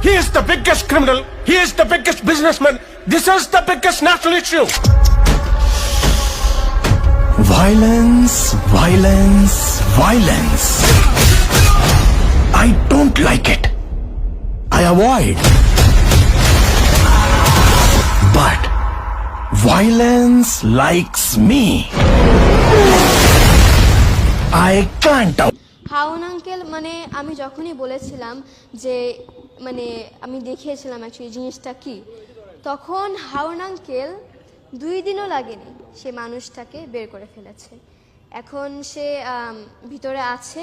He is the biggest criminal. He is the biggest businessman. This is the biggest national issue. Violence, violence, violence. I don't like it. I avoid. But violence likes me. I can't. হাউন uncle মানে আমি যখনই বলেছিলাম যে মানে আমি দেখিয়েছিলাম actually জিনিসটা কি, তখন হাউন আঙ্কেল 2 দিনও লাগেনি সে মানুষটাকে বের করে ফেলেছে। এখন সে ভিতরে আছে।